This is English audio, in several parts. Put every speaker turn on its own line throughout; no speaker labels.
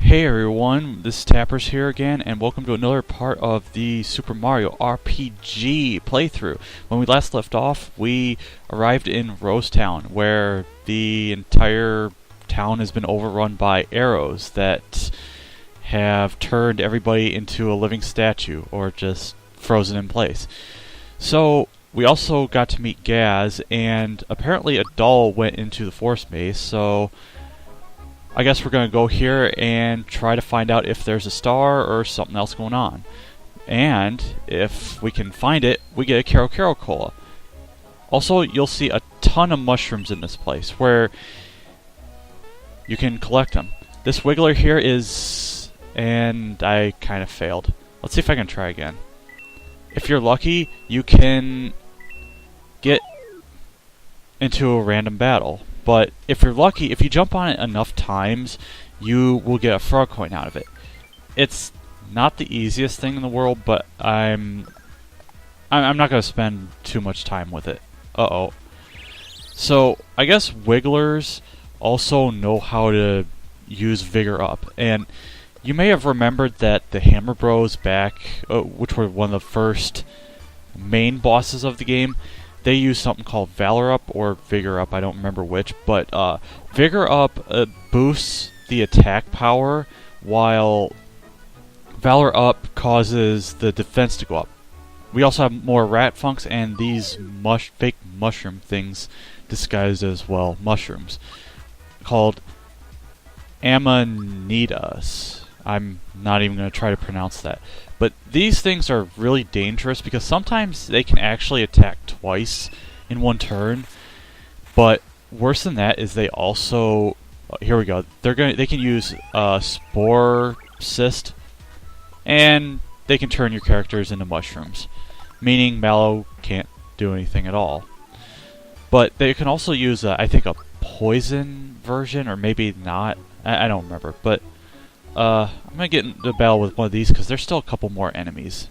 Hey everyone, this is Tappers here again, and welcome to another part of the Super Mario RPG playthrough. When we last left off, we arrived in Rose Town, where the entire town has been overrun by arrows that have turned everybody into a living statue, or just frozen in place. So, we also got to meet Gaz, and apparently a doll went into the forest maze, so I guess we're going to go here and try to find out if there's a star or something else going on. And if we can find it, we get a Kero Kero Cola. Also, you'll see a ton of mushrooms in this place where you can collect them. This wiggler here is... and I kind of failed. Let's see if I can try again. If you're lucky, you can get into a random battle. But if you're lucky, if you jump on it enough times, you will get a frog coin out of it. It's not the easiest thing in the world, but I'm not going to spend too much time with it. Uh-oh. So, I guess wigglers also know how to use Vigor Up. And you may have remembered that the Hammer Bros back, which were one of the first main bosses of the game, they use something called Valor Up or Vigor Up, I don't remember which, but Vigor Up boosts the attack power, while Valor Up causes the defense to go up. We also have more rat funks and these fake mushroom things disguised as, well, mushrooms, called Amanitas. I'm not even going to try to pronounce that. But these things are really dangerous because sometimes they can actually attack twice in one turn. But worse than that is they also... here we go. They can use Spore Cyst, and they can turn your characters into mushrooms, meaning Mallow can't do anything at all. But they can also use, I think, a poison version, or maybe not. I don't remember, but... I'm gonna get into battle with one of these because there's still a couple more enemies.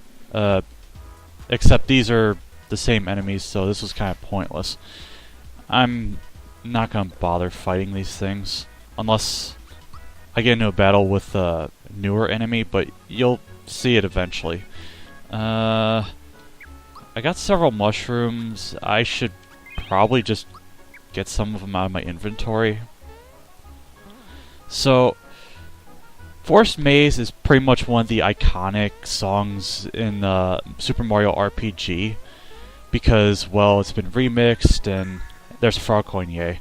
Except these are the same enemies, so this was kind of pointless. I'm not gonna bother fighting these things unless I get into a battle with a newer enemy, but you'll see it eventually. I got several mushrooms. I should probably just get some of them out of my inventory. So, Forest Maze is pretty much one of the iconic songs in Super Mario RPG because, well, it's been remixed and there's a frog coin, yay.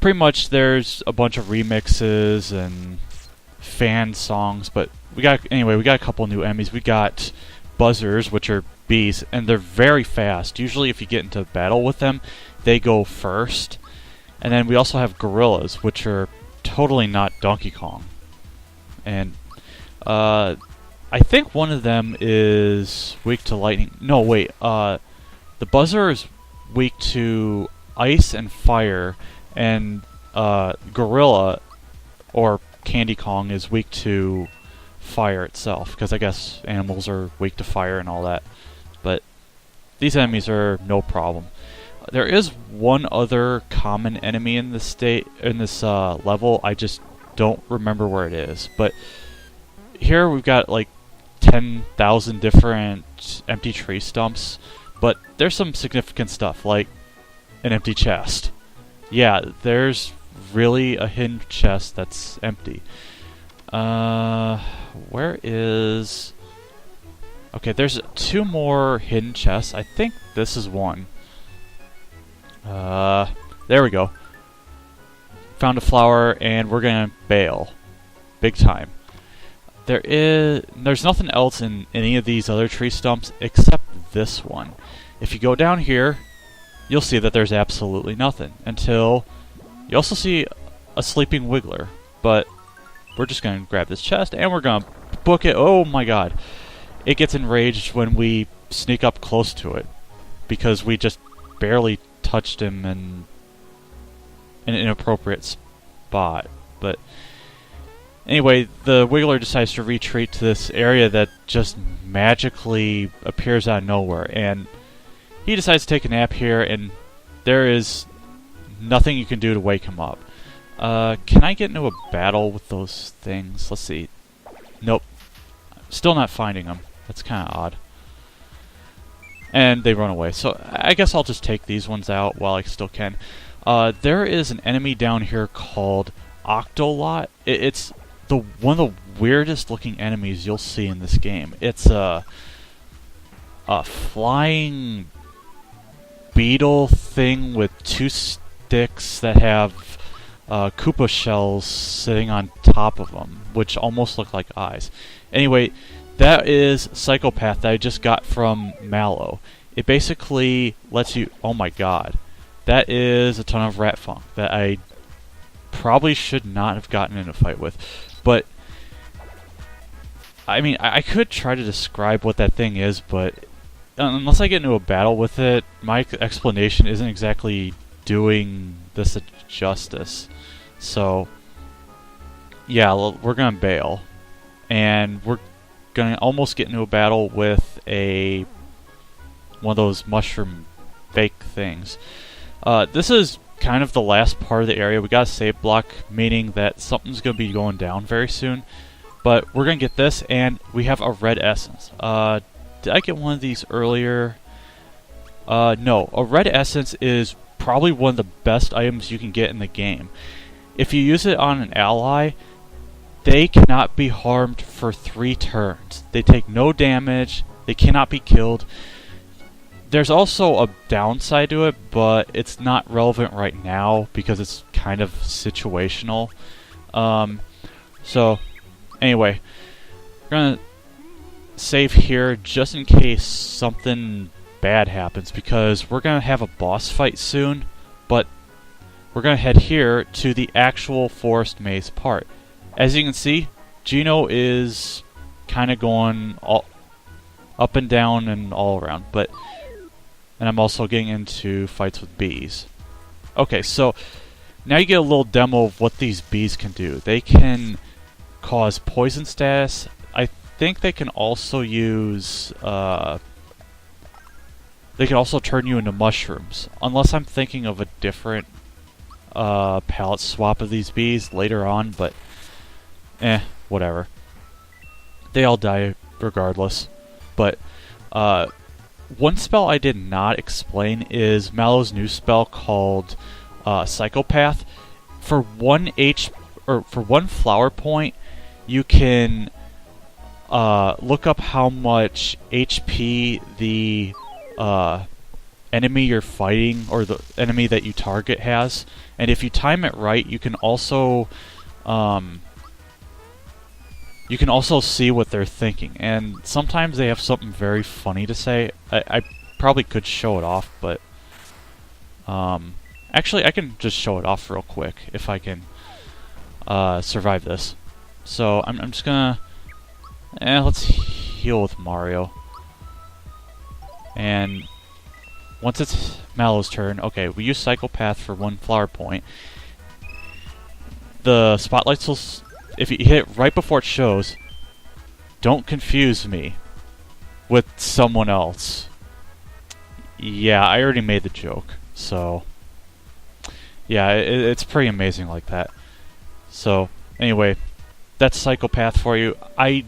Pretty much there's a bunch of remixes and fan songs, but we got a couple new enemies. We got buzzers, which are bees, and they're very fast. Usually if you get into battle with them, they go first. And then we also have gorillas, which are totally not Donkey Kong. And I think one of them is weak to lightning. No, wait. The buzzer is weak to ice and fire, and gorilla or Candy Kong is weak to fire itself, because I guess animals are weak to fire and all that. But these enemies are no problem. There is one other common enemy in this level. I just don't remember where it is. But here we've got like 10,000 different empty tree stumps. But there's some significant stuff, like an empty chest. Yeah, there's really a hidden chest that's empty. Where is... okay, there's 2 more hidden chests. I think this is one. There we go. Found a flower, and we're gonna bail. Big time. There's nothing else in any of these other tree stumps except this one. If you go down here, you'll see that there's absolutely nothing. Until you also see a sleeping wiggler. But we're just gonna grab this chest, and we're gonna book it. Oh my god. It gets enraged when we sneak up close to it, because we just barely touched him in an inappropriate spot. But anyway, the Wiggler decides to retreat to this area that just magically appears out of nowhere, and he decides to take a nap here, and there is nothing you can do to wake him up. Can I get into a battle with those things? Let's see. Nope. Still not finding them. That's kind of odd. And they run away. So I guess I'll just take these ones out while I still can. There is an enemy down here called Octolot. It's one of the weirdest looking enemies you'll see in this game. It's a flying beetle thing with two sticks that have Koopa shells sitting on top of them, which almost look like eyes. Anyway, that is Psychopath that I just got from Mallow. It basically lets you... Oh my god. That is a ton of rat funk that I probably should not have gotten in a fight with. But, I mean, I could try to describe what that thing is, but unless I get into a battle with it, my explanation isn't exactly doing this justice. So, yeah, we're going to bail. And we're going to almost get into a battle with one of those mushroom fake things. This is kind of the last part of the area. We got a save block, meaning that something's going to be going down very soon. But we're going to get this, and we have a red essence. Did I get one of these earlier? No. A red essence is probably one of the best items you can get in the game. If you use it on an ally, they cannot be harmed for 3 turns. They take no damage. They cannot be killed. There's also a downside to it, but it's not relevant right now because it's kind of situational. So, anyway, we're going to save here just in case something bad happens, because we're going to have a boss fight soon, but we're going to head here to the actual forest maze part. As you can see, Gino is kind of going all up and down and all around, and I'm also getting into fights with bees. Okay, so now you get a little demo of what these bees can do. They can cause poison status. I think they can also use... they can also turn you into mushrooms. Unless I'm thinking of a different palette swap of these bees later on, but... whatever. They all die regardless. But, one spell I did not explain is Mallow's new spell called Psychopath. For one flower point, you can look up how much HP the enemy you're fighting, or the enemy that you target, has. And if you time it right, you can also see what they're thinking, and sometimes they have something very funny to say. I probably could show it off, but actually I can just show it off real quick if I can survive this. So I'm just gonna let's heal with Mario, and once it's Mallow's turn, okay, we use Psychopath for 1 flower point. The spotlights will... If you hit it right before it shows, don't confuse me with someone else. Yeah, I already made the joke, so... Yeah, it's pretty amazing like that. So, anyway, that's Psychopath for you. I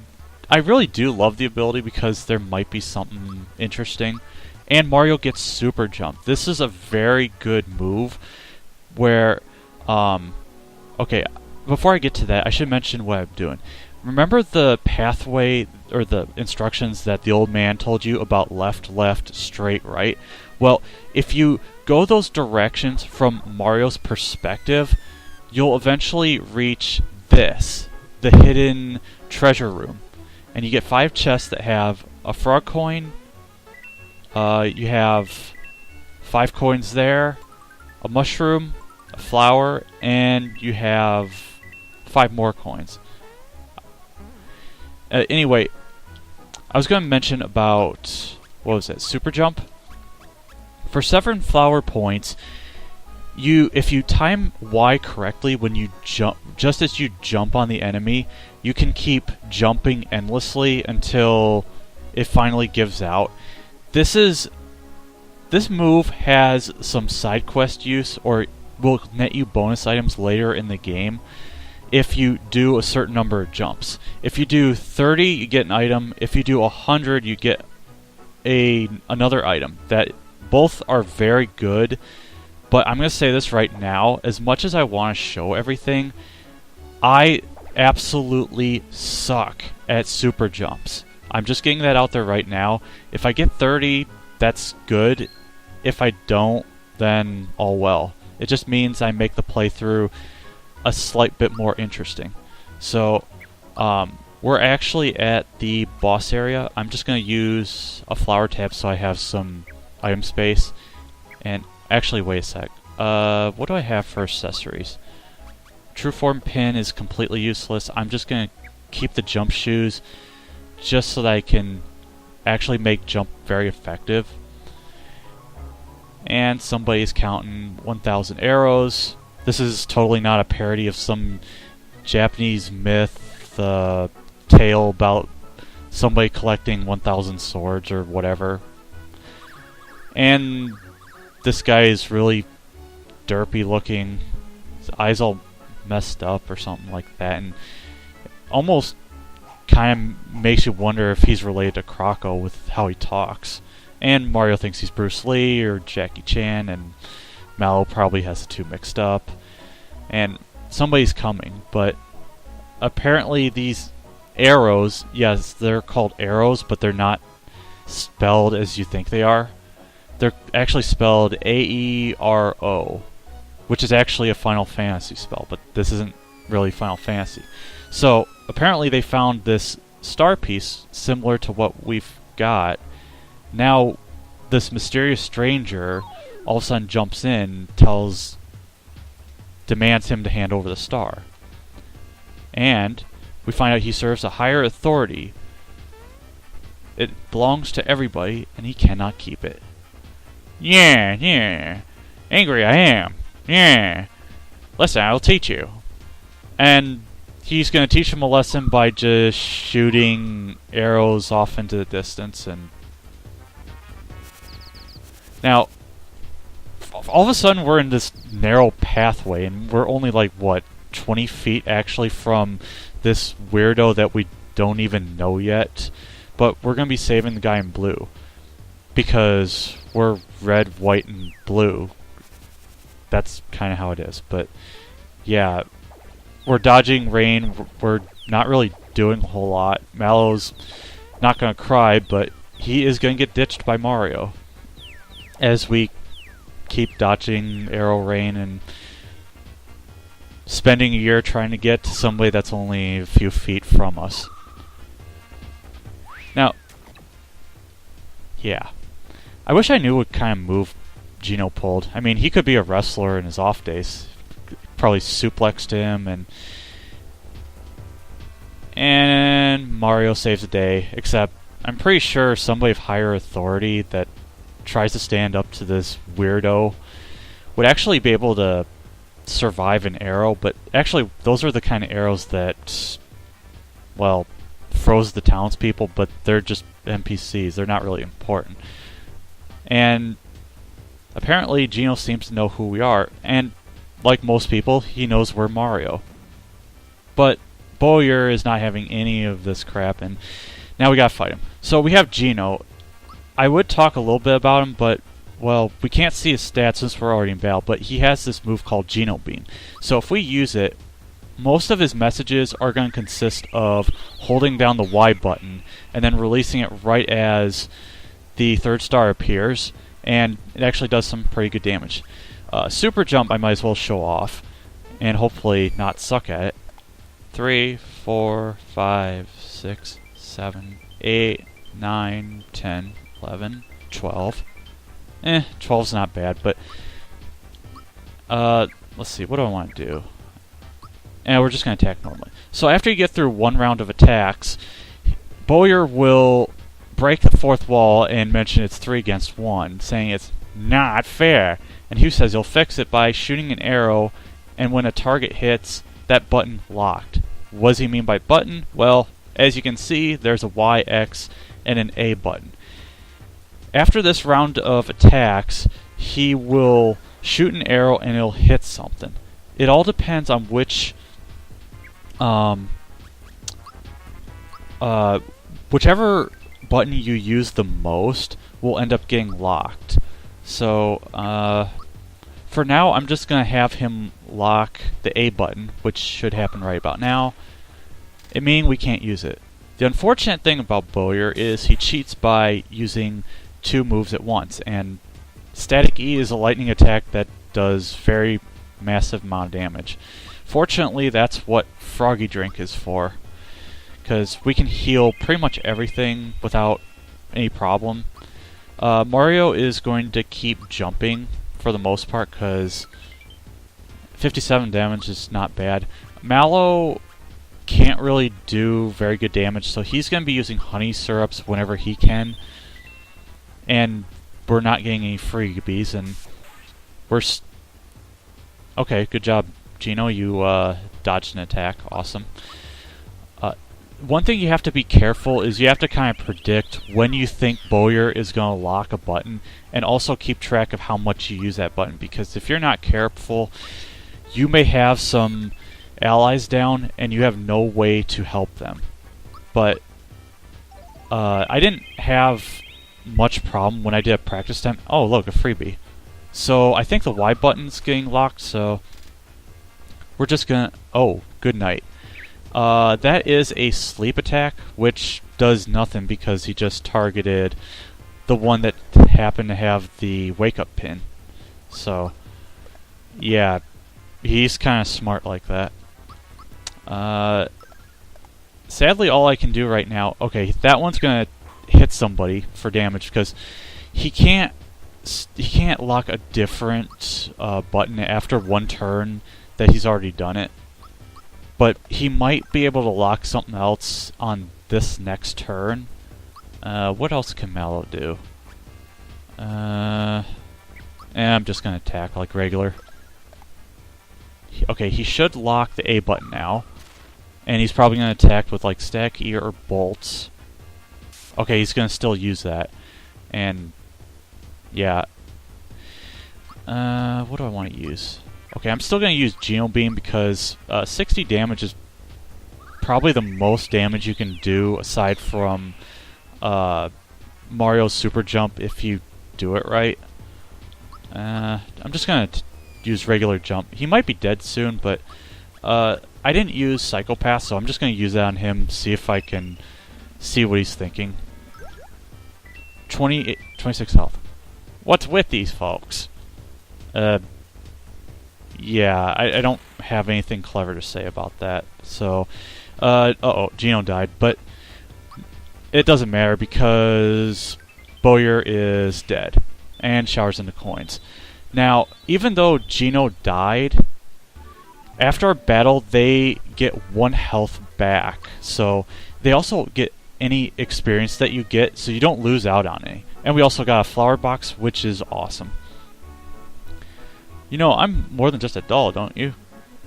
really do love the ability because there might be something interesting. And Mario gets Super Jump. This is a very good move where... okay, before I get to that, I should mention what I'm doing. Remember the pathway, or the instructions that the old man told you about left, left, straight, right? Well, if you go those directions from Mario's perspective, you'll eventually reach this, the hidden treasure room. And you get 5 chests that have a frog coin, you have 5 coins there, a mushroom, a flower, and you have 5 more coins. Anyway, I was going to mention about, what was it, Super Jump? For 7 flower points, if you time Y correctly when you jump, just as you jump on the enemy, you can keep jumping endlessly until it finally gives out. This move has some side quest use, or will net you bonus items later in the game if you do a certain number of jumps. If you do 30, you get an item. If you do 100, you get another item. That both are very good, but I'm going to say this right now. As much as I want to show everything, I absolutely suck at super jumps. I'm just getting that out there right now. If I get 30, that's good. If I don't, then all well. It just means I make the playthrough a slight bit more interesting. So, we're actually at the boss area. I'm just going to use a flower tab so I have some item space. And actually, wait a sec. What do I have for accessories? True form pin is completely useless. I'm just going to keep the jump shoes just so that I can actually make jump very effective. And somebody's counting 1,000 arrows. This is totally not a parody of some Japanese myth, tale about somebody collecting 1,000 swords or whatever. And this guy is really derpy looking. His eyes all messed up or something like that, and almost kind of makes you wonder if he's related to Croco with how he talks. And Mario thinks he's Bruce Lee or Jackie Chan, and Mallow probably has the two mixed up. And somebody's coming, but apparently these arrows, yes, they're called arrows, but they're not spelled as you think they are. They're actually spelled A-E-R-O, which is actually a Final Fantasy spell, but this isn't really Final Fantasy. So, apparently they found this star piece similar to what we've got. Now, this mysterious stranger all of a sudden jumps in, demands him to hand over the star. And we find out he serves a higher authority. It belongs to everybody, and he cannot keep it. Yeah, angry I am. Yeah, listen, I'll teach you. And he's going to teach him a lesson by just shooting arrows off into the distance. And now, all of a sudden we're in this narrow pathway, and we're only like, what, 20 feet actually from this weirdo that we don't even know yet. But we're going to be saving the guy in blue, because we're red, white, and blue. That's kind of how it is. But yeah, we're dodging rain. We're not really doing a whole lot. Mallow's not going to cry, but he is going to get ditched by Mario as we keep dodging arrow rain and spending a year trying to get to somebody that's only a few feet from us. Now, yeah, I wish I knew what kind of move Gino pulled. I mean, he could be a wrestler in his off days. Probably suplexed him, and Mario saves the day. Except, I'm pretty sure somebody of higher authority that tries to stand up to this weirdo would actually be able to survive an arrow. But actually, those are the kind of arrows that, well, froze the townspeople, but they're just NPCs. They're not really important. And apparently Gino seems to know who we are, and like most people, he knows we're Mario. But Bowyer is not having any of this crap, and now we gotta fight him. So we have Gino. I would talk a little bit about him, but, well, we can't see his stats since we're already in battle, but he has this move called Gino Beam. So if we use it, most of his messages are going to consist of holding down the Y button and then releasing it right as the third star appears, and it actually does some pretty good damage. Super Jump I might as well show off, and hopefully not suck at it. 3, 4, 5, 6, 7, 8, 9, 10, 11, 12. 12's not bad, but let's see, what do I want to do? And we're just going to attack normally. So after you get through one round of attacks, Bowyer will break the fourth wall and mention it's 3 against 1, saying it's not fair. And Hugh says he'll fix it by shooting an arrow, and when a target hits, that button locked. What does he mean by button? Well, as you can see, there's a Y, X, and an A button. After this round of attacks, he will shoot an arrow and it'll hit something. It all depends on which whichever button you use the most will end up getting locked. So for now, I'm just going to have him lock the A button, which should happen right about now. It means we can't use it. The unfortunate thing about Bowyer is he cheats by using 2 moves at once, and Static E is a lightning attack that does very massive amount of damage. Fortunately, that's what Froggy Drink is for, because we can heal pretty much everything without any problem. Mario is going to keep jumping for the most part, because 57 damage is not bad. Mallow can't really do very good damage, so he's going to be using honey syrups whenever he can. And we're not getting any freebies, and we're... Okay, good job, Gino. You dodged an attack. Awesome. One thing you have to be careful is you have to kind of predict when you think Bowyer is going to lock a button, and also keep track of how much you use that button, because if you're not careful, you may have some allies down and you have no way to help them. But I didn't have much problem when I did a practice time. Oh, look, a freebie. So I think the Y button's getting locked, so we're just gonna... Oh, good night. That is a sleep attack, which does nothing because he just targeted the one that happened to have the wake-up pin. So, yeah, he's kind of smart like that. Sadly, all I can do right now... Okay, that one's gonna hit somebody for damage because he can't lock a different button after one turn that he's already done it. But he might be able to lock something else on this next turn. What else can Mallow do? I'm just gonna attack like regular. Okay, he should lock the A button now. And he's probably gonna attack with like Stack E or Bolts. Okay, he's gonna still use that. And yeah. What do I want to use? Okay, I'm still going to use Geno Beam because 60 damage is probably the most damage you can do aside from Mario's Super Jump if you do it right. I'm just going to use regular jump. He might be dead soon, but I didn't use Psychopath, so I'm just going to use that on him, see if I can see what he's thinking. 26 health. What's with these folks? Yeah, I don't have anything clever to say about that. So, uh-oh, Geno died, but it doesn't matter because Bowyer is dead and showers into coins. Now, even though Geno died, after a battle, they get 1 health back. So, they also get any experience that you get, so you don't lose out on any. And we also got a flower box, which is awesome. You know, I'm more than just a doll, don't you?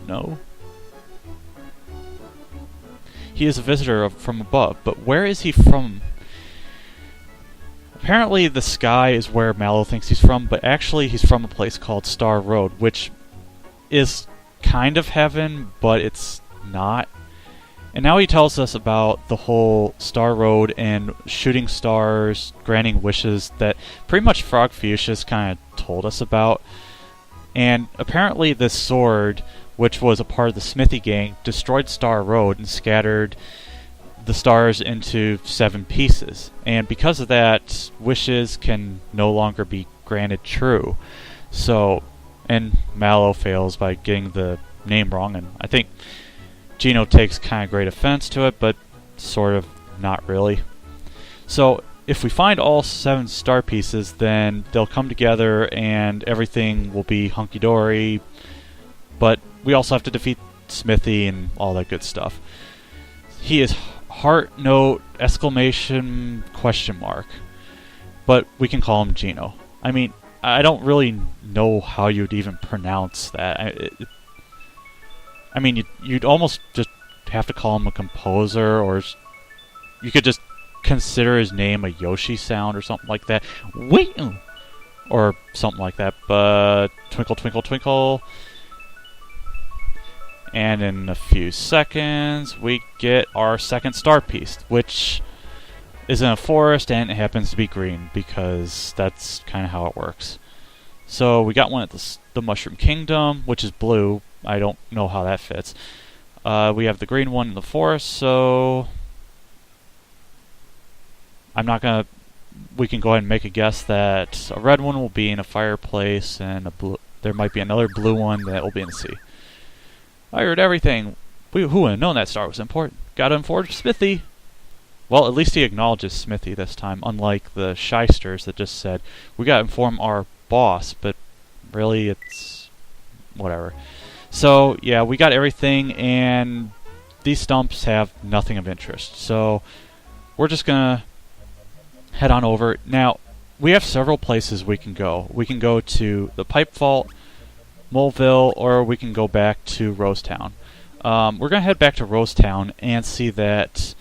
No? He is a visitor from above, but where is he from? Apparently the sky is where Mallow thinks he's from, but actually he's from a place called Star Road, which is kind of heaven, but it's not. And now he tells us about the whole Star Road and shooting stars, granting wishes that pretty much Frogfucius kind of told us about. And apparently this sword, which was a part of the Smithy gang, destroyed Star Road and scattered the stars into 7 pieces. And because of that, wishes can no longer be granted true. So, and Mallow fails by getting the name wrong, and I think Geno takes kind of great offense to it, but sort of not really. So, if we find all 7 star pieces, then they'll come together and everything will be hunky-dory. But we also have to defeat Smithy and all that good stuff. He is heart note exclamation question mark. But we can call him Geno. I mean, I don't really know how you'd even pronounce that. I mean, you'd almost just have to call him a composer, or you could just consider his name a Yoshi sound or something like that. Wait! or something like that. But twinkle, twinkle, twinkle. And in a few seconds, we get our second star piece, which is in a forest, and it happens to be green, because that's kind of how it works. So we got one at the Mushroom Kingdom, which is blue. I don't know how that fits. We have the green one in the forest, so I'm not gonna... We can go ahead and make a guess that a red one will be in a fireplace, and there might be another blue one that will be in the sea. I heard everything. Who would have known that star was important? Gotta inform Smithy. Well, at least he acknowledges Smithy this time, unlike the shysters that just said, we gotta inform our boss, but really it's whatever. So, yeah, we got everything, and these stumps have nothing of interest. So, we're just gonna head on over. Now, we have several places we can go. We can go to the Pipe Vault, Moleville, or we can go back to Rosetown. We're going to head back to Rosetown and see that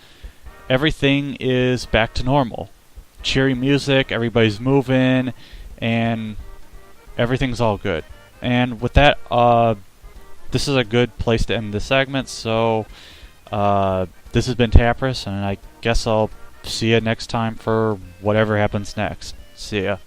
everything is back to normal. Cheery music, everybody's moving, and everything's all good. And with that, this is a good place to end this segment, so this has been Tapras, and I guess I'll see you next time for whatever happens next. See ya.